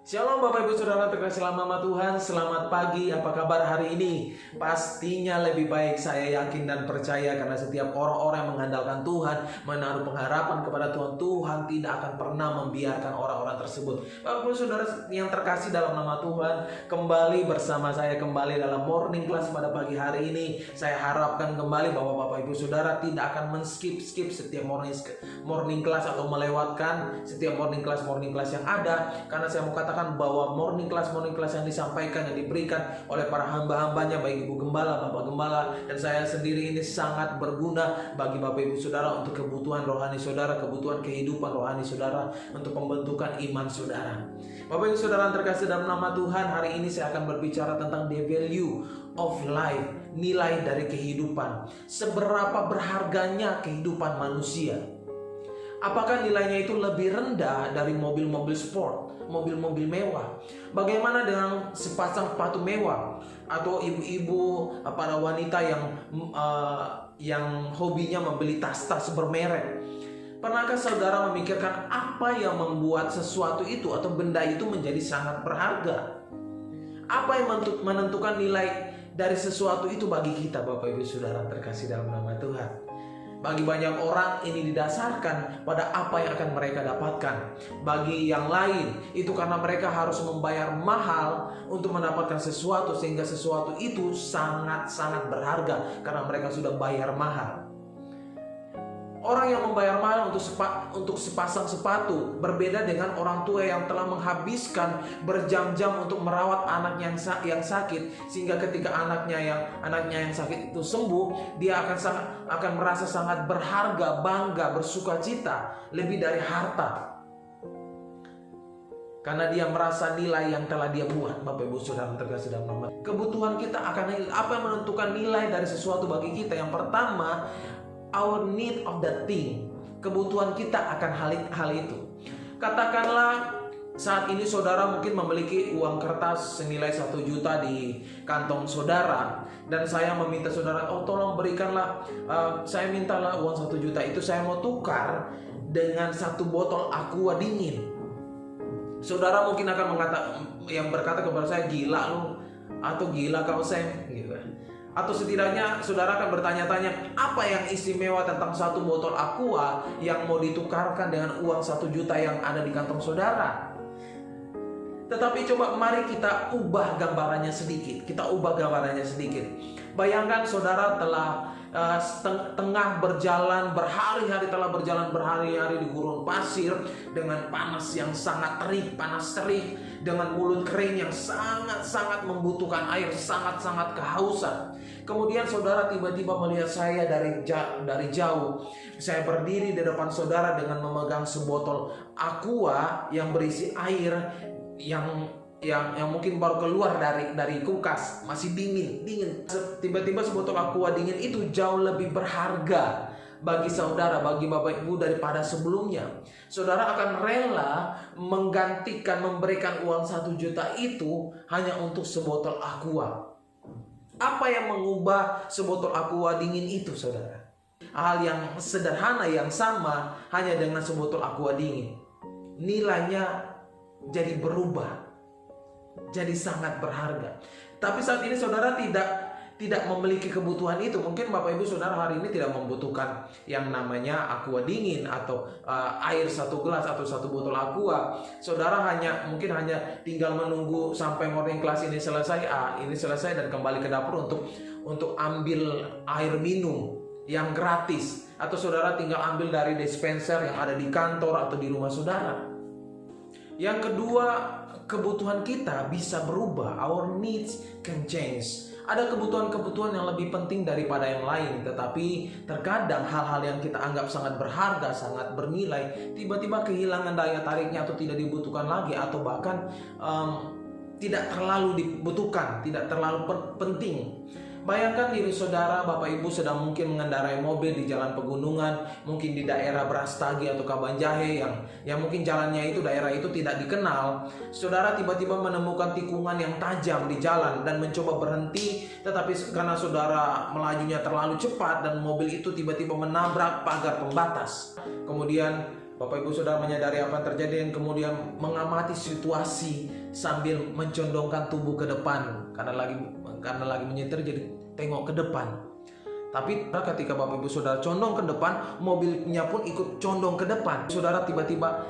Shalom Bapak Ibu Saudara terkasih dalam nama Tuhan. Selamat pagi, apa kabar hari ini? Pastinya lebih baik, saya yakin dan percaya, karena setiap orang-orang yang mengandalkan Tuhan, menaruh pengharapan kepada Tuhan, Tuhan tidak akan pernah membiarkan orang-orang tersebut. Bapak Ibu Saudara yang terkasih dalam nama Tuhan, kembali bersama saya kembali dalam morning class pada pagi hari ini. Saya harapkan kembali bahwa Bapak Ibu Saudara tidak akan men-skip setiap morning class atau melewatkan setiap morning class yang ada, karena saya mau katakan bahwa morning class yang disampaikan, yang diberikan oleh para hamba-hambanya, baik Ibu Gembala, Bapak Gembala, dan saya sendiri ini sangat berguna bagi Bapak Ibu Saudara untuk kebutuhan rohani saudara, kebutuhan kehidupan rohani saudara, untuk pembentukan iman saudara. Bapak Ibu Saudara yang terkasih dalam nama Tuhan, hari ini saya akan berbicara tentang the value of life, nilai dari kehidupan. Seberapa berharganya kehidupan manusia? Apakah nilainya itu lebih rendah dari mobil-mobil sport, mobil-mobil mewah? Bagaimana dengan sepasang sepatu mewah? Atau ibu-ibu, para wanita yang hobinya membeli tas-tas bermerek? Pernahkah saudara memikirkan apa yang membuat sesuatu itu atau benda itu menjadi sangat berharga? Apa yang menentukan nilai dari sesuatu itu bagi kita, Bapak Ibu Saudara terkasih dalam nama Tuhan? Bagi banyak orang ini didasarkan pada apa yang akan mereka dapatkan. Bagi yang lain itu karena mereka harus membayar mahal untuk mendapatkan sesuatu, sehingga sesuatu itu sangat-sangat berharga karena mereka sudah bayar mahal. Orang yang membayar mahal untuk sepasang sepatu berbeda dengan orang tua yang telah menghabiskan berjam-jam untuk merawat anaknya yang sakit, sehingga ketika anaknya yang sakit itu sembuh, dia akan merasa sangat berharga, bangga, bersukacita lebih dari harta, karena dia merasa nilai yang telah dia buat. Bapak Ibu Saudara terkasih dalam nama, kebutuhan kita akan apa yang menentukan nilai dari sesuatu bagi kita? Yang pertama, our need of that thing. Kebutuhan kita akan hal itu. Katakanlah saat ini saudara mungkin memiliki uang kertas senilai 1 juta di kantong saudara, dan saya meminta saudara, tolong berikanlah, saya mintalah uang 1 juta itu, saya mau tukar dengan 1 botol aqua dingin. Saudara mungkin akan berkata kepada saya, gila lu, atau gila kau Sam, gitu. Atau setidaknya saudara akan bertanya-tanya, apa yang istimewa tentang 1 botol aqua yang mau ditukarkan dengan uang 1 juta yang ada di kantong saudara? Tetapi coba mari kita ubah gambarannya sedikit. Bayangkan saudara telah tengah berjalan berhari-hari di gurun pasir dengan panas yang sangat terik, dengan mulut kering yang sangat membutuhkan air, sangat kehausan. Kemudian saudara tiba-tiba melihat saya dari jauh. Saya berdiri di depan saudara dengan memegang sebotol aqua yang berisi air yang mungkin baru keluar dari kulkas, masih dingin. Tiba-tiba sebotol aqua dingin itu jauh lebih berharga bagi saudara, bagi Bapak Ibu daripada sebelumnya. Saudara akan rela memberikan uang 1 juta itu hanya untuk sebotol aqua. Apa yang mengubah sebotol aqua dingin itu, saudara? Hal yang sederhana yang sama, hanya dengan sebotol aqua dingin. Nilainya jadi berubah, jadi sangat berharga. Tapi saat ini saudara tidak memiliki kebutuhan itu. Mungkin Bapak Ibu Saudara hari ini tidak membutuhkan yang namanya aqua dingin atau air 1 gelas atau 1 botol aqua. Saudara mungkin hanya tinggal menunggu sampai morning class ini selesai dan kembali ke dapur untuk ambil air minum yang gratis, atau saudara tinggal ambil dari dispenser yang ada di kantor atau di rumah saudara. Yang kedua, kebutuhan kita bisa berubah. Our needs can change. Ada kebutuhan-kebutuhan yang lebih penting daripada yang lain, tetapi terkadang hal-hal yang kita anggap sangat berharga, sangat bernilai, tiba-tiba kehilangan daya tariknya atau tidak dibutuhkan lagi, atau bahkan tidak terlalu dibutuhkan, tidak terlalu penting. Bayangkan diri saudara, Bapak Ibu sedang mungkin mengendarai mobil di jalan pegunungan, mungkin di daerah Brastagi atau Kabanjahe yang mungkin jalannya itu, daerah itu tidak dikenal. Saudara tiba-tiba menemukan tikungan yang tajam di jalan dan mencoba berhenti, tetapi karena saudara melajunya terlalu cepat dan mobil itu tiba-tiba menabrak pagar pembatas. Kemudian Bapak Ibu Saudara menyadari apa yang terjadi dan kemudian mengamati situasi sambil mencondongkan tubuh ke depan karena lagi menyetir, jadi tengok ke depan. Tapi ketika Bapak Ibu Saudara condong ke depan, mobilnya pun ikut condong ke depan. Saudara tiba-tiba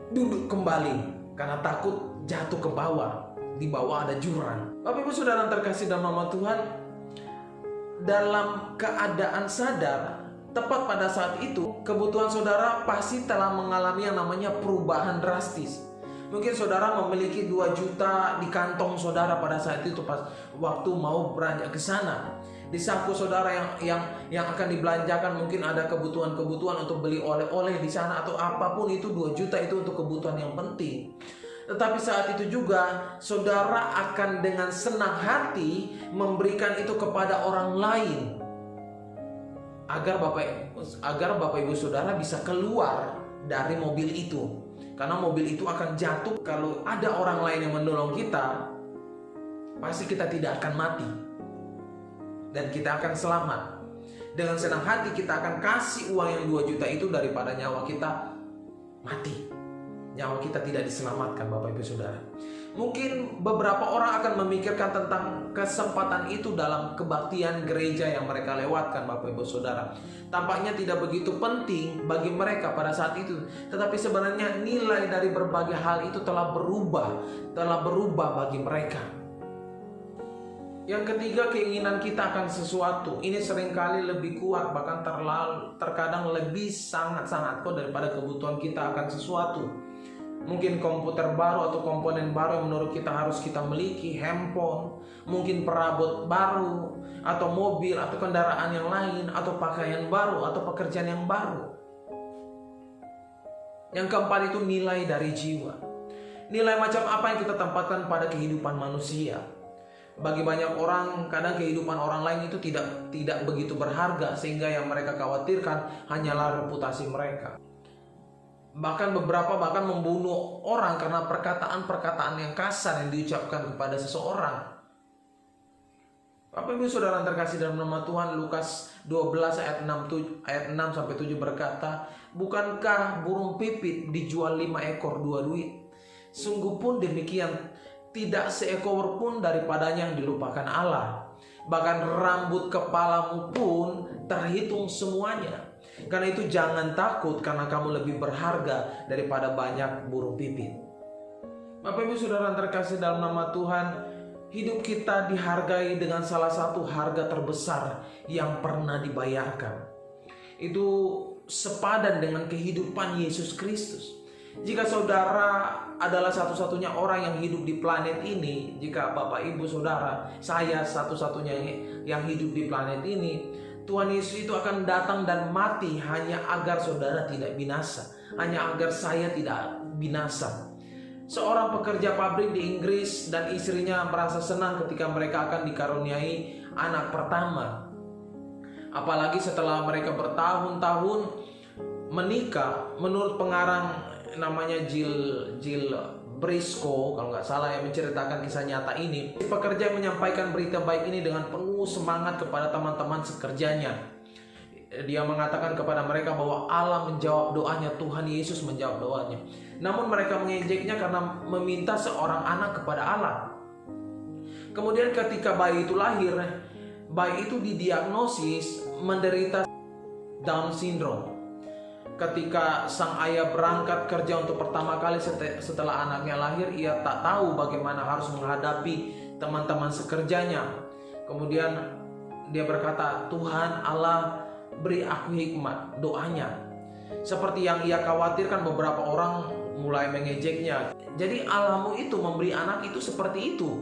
duduk kembali karena takut jatuh ke bawah. Di bawah ada jurang. Bapak Ibu Saudara yang terkasih dalam nama Tuhan, dalam keadaan sadar, tepat pada saat itu, kebutuhan saudara pasti telah mengalami yang namanya perubahan drastis. Mungkin saudara memiliki 2 juta di kantong saudara pada saat itu pas waktu mau beranjak ke sana. Di saku saudara yang akan dibelanjakan mungkin ada kebutuhan-kebutuhan untuk beli oleh-oleh di sana atau apapun itu, 2 juta itu untuk kebutuhan yang penting. Tetapi saat itu juga saudara akan dengan senang hati memberikan itu kepada orang lain, agar Bapak Ibu Saudara bisa keluar dari mobil itu. Karena mobil itu akan jatuh kalau ada orang lain yang menolong kita, pasti kita tidak akan mati dan kita akan selamat. Dengan senang hati kita akan kasih uang yang 2 juta itu daripada nyawa kita mati, nyawa kita tidak diselamatkan. Bapak Ibu Saudara, mungkin beberapa orang akan memikirkan tentang kesempatan itu dalam kebaktian gereja yang mereka lewatkan. Bapak Ibu Saudara, tampaknya tidak begitu penting bagi mereka pada saat itu, tetapi sebenarnya nilai dari berbagai hal itu telah berubah bagi mereka. Yang ketiga, keinginan kita akan sesuatu. Ini seringkali lebih kuat, bahkan terkadang lebih sangat-sangat kuat daripada kebutuhan kita akan sesuatu. Mungkin komputer baru atau komponen baru yang menurut kita harus kita miliki, handphone, mungkin perabot baru, atau mobil, atau kendaraan yang lain, atau pakaian baru, atau pekerjaan yang baru. Yang keempat itu nilai dari jiwa. Nilai macam apa yang kita tempatkan pada kehidupan manusia. Bagi banyak orang, kadang kehidupan orang lain itu tidak begitu berharga, sehingga yang mereka khawatirkan hanyalah reputasi mereka. Bahkan beberapa membunuh orang karena perkataan-perkataan yang kasar yang diucapkan kepada seseorang. Bapak Ibu Saudara yang terkasih dalam nama Tuhan, Lukas 12 ayat 6-7 berkata, "Bukankah burung pipit dijual 5 ekor 2 duit? Sungguh pun demikian, tidak seekor pun daripadanya yang dilupakan Allah. Bahkan rambut kepalamu pun terhitung semuanya. Karena itu jangan takut, karena kamu lebih berharga daripada banyak burung pipit." Bapak Ibu Saudara yang terkasih dalam nama Tuhan, hidup kita dihargai dengan salah satu harga terbesar yang pernah dibayarkan. Itu sepadan dengan kehidupan Yesus Kristus. Jika saudara adalah satu-satunya orang yang hidup di planet ini, jika Bapak Ibu Saudara, saya satu-satunya yang hidup di planet ini, Tuhan Yesus itu akan datang dan mati hanya agar saudara tidak binasa, hanya agar saya tidak binasa. Seorang pekerja pabrik di Inggris dan istrinya merasa senang ketika mereka akan dikaruniai anak pertama. Apalagi setelah mereka bertahun-tahun menikah. Menurut pengarang namanya Jill Briscoe, kalau nggak salah, yang menceritakan kisah nyata ini, pekerja menyampaikan berita baik ini dengan penuh semangat kepada teman-teman sekerjanya. Dia mengatakan kepada mereka bahwa Allah menjawab doanya, Tuhan Yesus menjawab doanya. Namun mereka mengejeknya karena meminta seorang anak kepada Allah. Kemudian ketika bayi itu lahir, bayi itu didiagnosis menderita Down syndrome. Ketika sang ayah berangkat kerja untuk pertama kali setelah anaknya lahir, ia tak tahu bagaimana harus menghadapi teman-teman sekerjanya. Kemudian dia berkata, "Tuhan Allah, beri aku hikmat." Doanya seperti yang ia khawatirkan, beberapa orang mulai mengejeknya. Jadi Allahmu itu memberi anak itu seperti itu.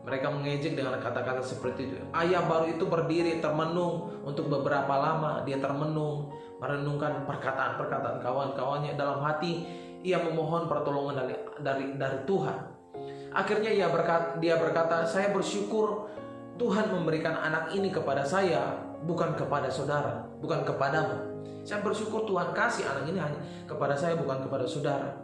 Mereka mengejek dengan kata-kata seperti itu. Ayah baru itu berdiri termenung untuk beberapa lama. Dia termenung, merenungkan perkataan-perkataan kawan-kawannya. Dalam hati ia memohon pertolongan dari Tuhan. Akhirnya dia berkata, "Saya bersyukur Tuhan memberikan anak ini kepada saya, bukan kepada saudara, bukan kepadamu. Saya bersyukur Tuhan kasih anak ini hanya kepada saya, bukan kepada saudara."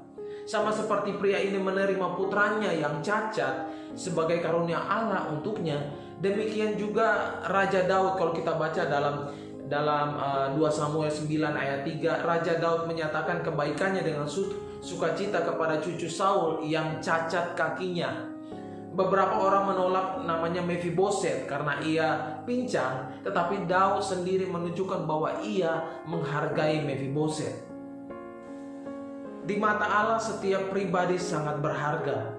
Sama seperti pria ini menerima putranya yang cacat sebagai karunia Allah untuknya, demikian juga Raja Daud, kalau kita baca Dalam 2 Samuel 9 ayat 3, Raja Daud menyatakan kebaikannya dengan sukacita kepada cucu Saul yang cacat kakinya. Beberapa orang menolak namanya Mephiboset karena ia pincang, tetapi Daud sendiri menunjukkan bahwa ia menghargai Mephiboset. Di mata Allah setiap pribadi sangat berharga.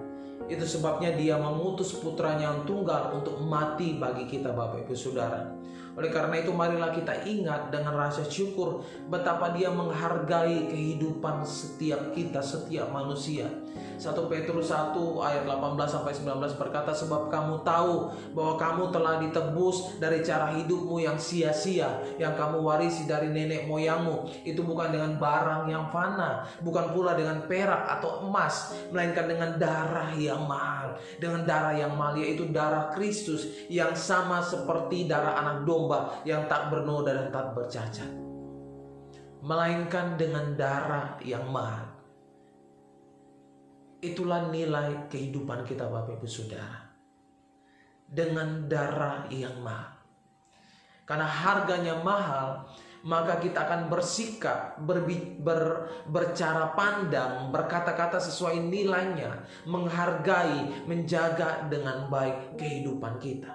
Itu sebabnya dia mengutus putranya yang tunggal untuk mati bagi kita, Bapak Ibu Saudara. Oleh karena itu marilah kita ingat dengan rasa syukur betapa dia menghargai kehidupan setiap kita, setiap manusia. 1 Petrus 1 ayat 18-19 berkata, sebab kamu tahu bahwa kamu telah ditebus dari cara hidupmu yang sia-sia, yang kamu warisi dari nenek moyangmu. Itu bukan dengan barang yang fana, bukan pula dengan perak atau emas, melainkan dengan darah yang mahal. Dengan darah yang mahal, yaitu darah Kristus, yang sama seperti darah anak domba yang tak bernoda dan tak bercacat, melainkan dengan darah yang mahal. Itulah nilai kehidupan kita, Bapak Ibu Saudara, dengan darah yang mahal. Karena harganya mahal, maka kita akan bersikap, bercara pandang, berkata-kata sesuai nilainya, menghargai, menjaga dengan baik kehidupan kita.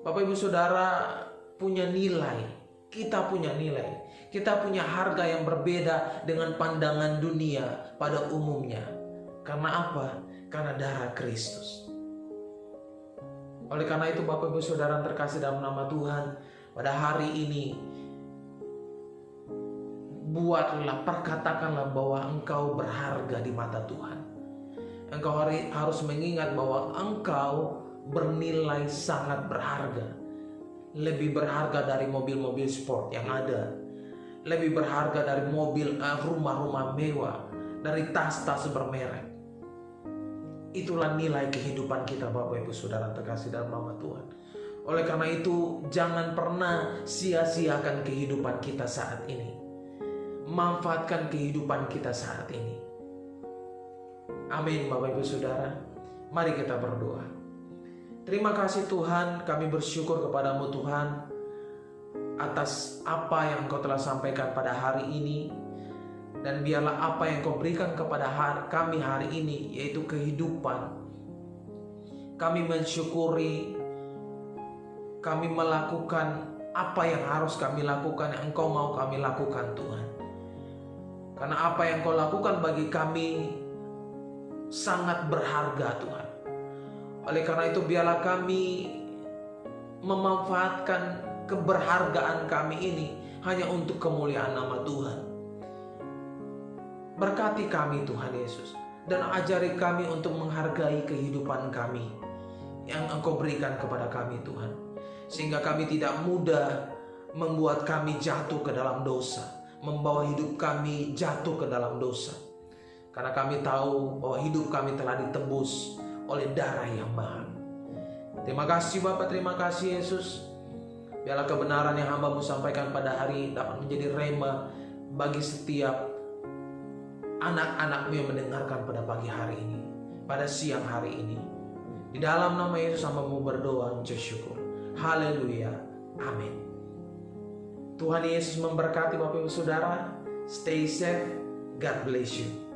Bapak Ibu Saudara punya nilai, kita punya nilai. Kita punya harga yang berbeda dengan pandangan dunia pada umumnya. Karena apa? Karena darah Kristus. Oleh karena itu Bapak Ibu Saudara terkasih dalam nama Tuhan, pada hari ini buatlah, perkatakanlah bahwa engkau berharga di mata Tuhan. Engkau harus mengingat bahwa engkau bernilai sangat berharga. Lebih berharga dari mobil-mobil sport yang ada, lebih berharga dari mobil, rumah-rumah mewah, dari tas-tas bermerek. Itulah nilai kehidupan kita, Bapak Ibu Saudara terkasih dalam nama Tuhan. Oleh karena itu jangan pernah sia-siakan kehidupan kita saat ini. Manfaatkan kehidupan kita saat ini. Amin, Bapak Ibu Saudara. Mari kita berdoa. Terima kasih Tuhan, kami bersyukur kepadamu Tuhan atas apa yang Engkau telah sampaikan pada hari ini. Dan biarlah apa yang Kau berikan kepada kami hari ini, yaitu kehidupan. Kami mensyukuri, kami melakukan apa yang harus kami lakukan, yang Engkau mau kami lakukan Tuhan. Karena apa yang Kau lakukan bagi kami sangat berharga Tuhan. Oleh karena itu biarlah kami memanfaatkan keberhargaan kami ini hanya untuk kemuliaan nama Tuhan. Berkati kami Tuhan Yesus, dan ajari kami untuk menghargai kehidupan kami yang Engkau berikan kepada kami Tuhan, sehingga kami tidak mudah membuat kami jatuh ke dalam dosa, membawa hidup kami jatuh ke dalam dosa. Karena kami tahu bahwa hidup kami telah ditebus oleh darah yang mahal. Terima kasih Bapak, terima kasih Yesus. Biarlah kebenaran yang hamba-Mu sampaikan pada hari ini dapat menjadi rema bagi setiap anak-anak-Mu yang mendengarkan pada pagi hari ini, pada siang hari ini. Di dalam nama Yesus hamba-Mu berdoa dan bersyukur. Haleluya. Amin. Tuhan Yesus memberkati Bapak Ibu Saudara. Stay safe. God bless you.